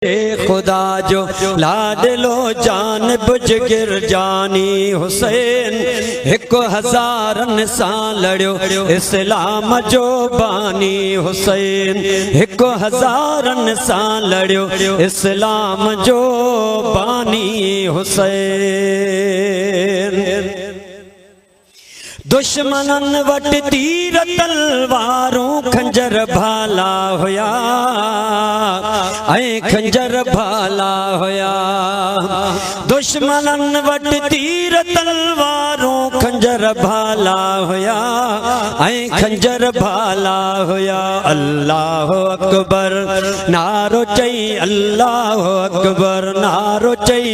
खुदा जो लाडलो जान बुझ गिर जानी हुसैन एक हज़ारन सां लड़ियो इस्लाम जो बानी हुसैन एक हज़ारन सां लड़ियो इस्लाम जो बानी हुसैन। दुश्मनन वट तीर तलवारों खंजर भाला होया ऐ खंजर भाला होया। दुश्मनन वट तीर तलवारों खंजर भाला होया ऐ खंजर भाला होया। अल्लाह अकबर नारो चई अल्लाह अकबर नारो चई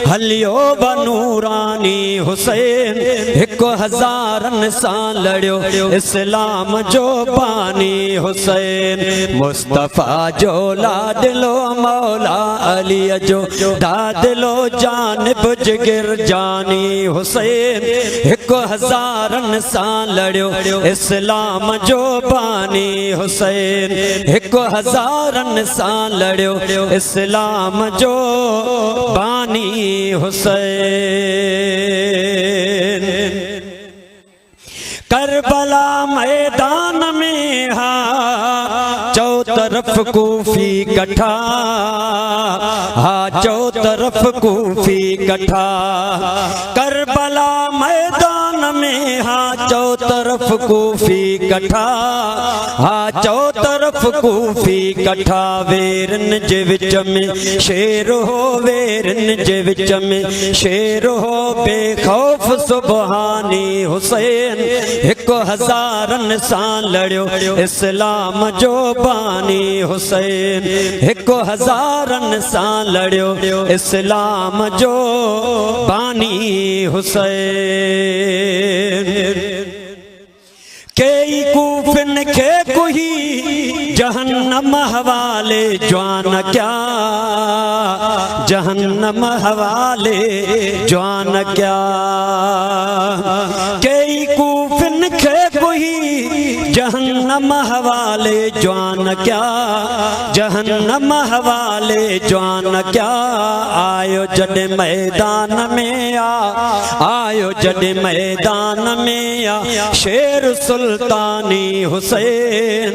हलियो बनूरानी हुसैन एक हज़ार सां लड़ियो इस्लाम जो बानी हुसैन। मुस्तफ़ा जो लाडलो मौला अली जो दादलो जान बुझ गिर जानी हुसैन एक हज़ारन सां लड़ियो इस्लाम जो बानी हुसैन एक हज़ारन सां लड़ियो इस्लाम जो बानी हुसैन। करबला मैदान में हा चौ तरफ कूफी कठा हा चौ तरफ कूफी कठा। करबला मैदान में हा चौ तरफ कूफी कठा हा चौ तरफ कूफी कठा। वेरन जे विच में शेर हो वेरन जे विच में शेर हो बेखौफ सुबहानी हुसैन एक हज़ारन सां लड़ियो इस्लाम जो बानी हुसैन एक हज़ारन सां लड़ियो इस्लाम जो बानी हुसैन। कई कूफिन खे कुही जहन्नम हवाले जवान क्या जहन्नम हवाले जवान क्या। कई कूफिन खे कुही जहन्नम हवाले जवान क्या जहन्नम हवाले जवान क्या। आयो जड मैदान में आयो जड मैदान में शेर सुल्तानी हुसैन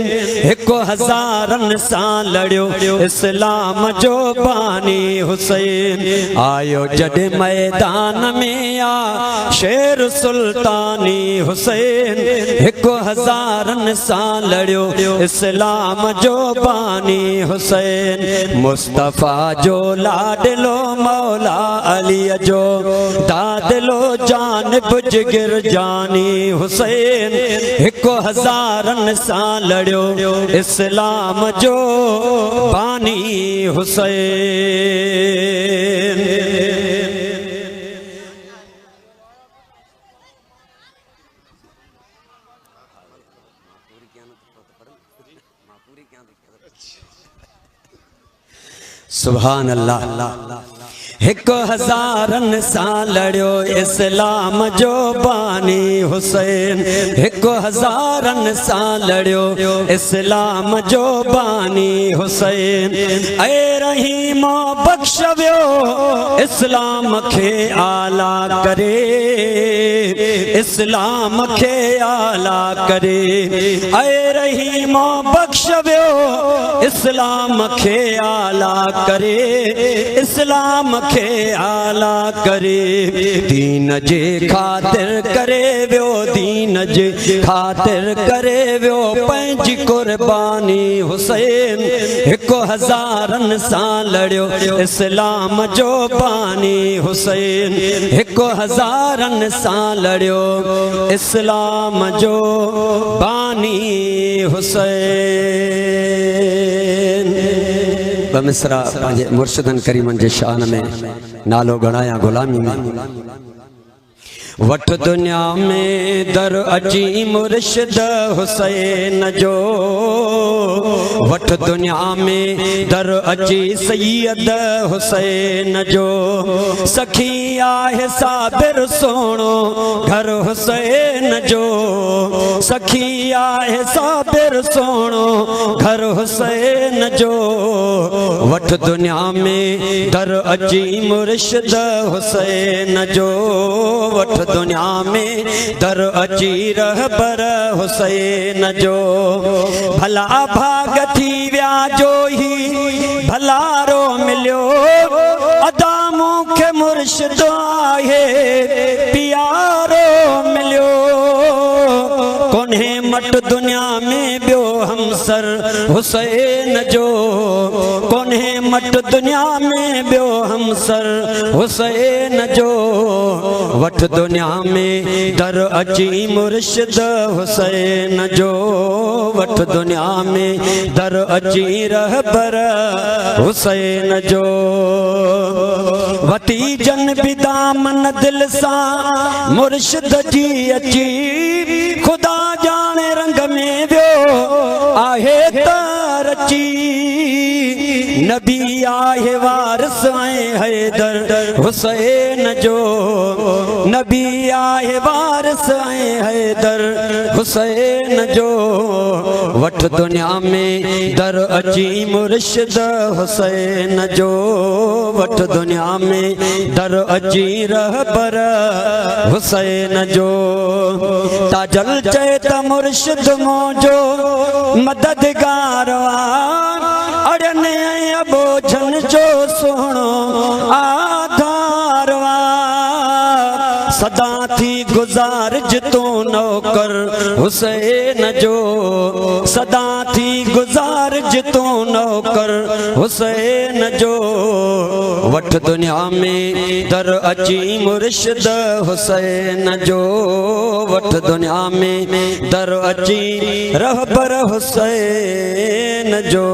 एक हज़ारन सां लड़ियो इस्लाम जो बानी हुसैन। आयो जड मैदान में शेर सुल्तानी हुसैन एक हज़ारन सां लड़ियो इस्लाम जो बानी हुसैन। मुस्तफ़ा जो लाडलो मौला अली जो दादलो जान बुझ गिर जानी हुसैन एक हज़ारन सां लड़ियो इस्लाम जो बानी हुसैन। सुभान अल्लाह। एक हज़ारन सां लड़ियो इस्लाम जो बानी हुसैन एक हज़ारन सां लड़ियो इस्लाम जो बानी हुसैन। ऐ रहीमो बख्शवियो इस्लाम खे आला करे इस्लाम खे आला करे। ऐ रहीमो बख्शवियो इस्लाम खे आला करे इस्लाम खे आला करे। दीन जे ख़ातिर करे वियो दीन जे ख़ातिर करे वियो पंहिंजी कुर्बानी हुसैन एक हज़ारन सां लड़ियो इस्लाम जो बानी हुसैन एक हज़ारन सां लड़ियो इस्लाम जो बानी हुसैन। बमिसरा पंहिंजे मुर्शिदन करीमन जे शान में नालो गणाया गुलामी में। वठ दुनिया में दर अची मुर्शिद हुसैन जो, वठ दुनिया में दर अची सैयद हुसैन जो। सखी आहे साबिर सोणो घर हुसैन जो, सखी आहे साबिर सोणो घर हुसैन जो। वठ दुनिया में दर अची मुर्शिद हुसैन जो, वठ दुनिया में दर अची रहबर हुसैन जो। भला भाग थी विया जो ही भलारो मिलियो, अदा मूंखे मुर्शिद आहे प्यारो मिलियो। कोन्हे मट दुनिया में ॿियो हमसर हुसैन जो, कोन्हे मट दुनिया में ॿियो हमसर हुसैन जो। वठ दुनिया में दर अची मुर्शिद हुसैन जो, वठ दुनिया में दर अची रहबर हुसैन जो। वती जन बि दामन दिल सां मुर्शिद जी अची, खुदा जाने रंग में वियो आहे त रची। नबी आहे वारिस ऐं हैदर हुसैन जो, नबी आहे वारिस ऐं हैदर हुसैन जो। वठ दुनिया में दर अची मुर्शिद हुसैन जो, वठ दुनिया में दर अची रहबर हुसैन जो। ताजल चए त मुर्शिद मौजो मददगार अड़न बोझन जो सोणो आधार वा। सदा थी गुज़ारिज तू नौकर हुसैन जो, सदा थी गुज़ारिज तू नौकर हुसैन जो। वठ दुनिया में दर अची मुर्शिद हुसैन जो, वठ दुनिया में दर अची रहबर हुसैन जो।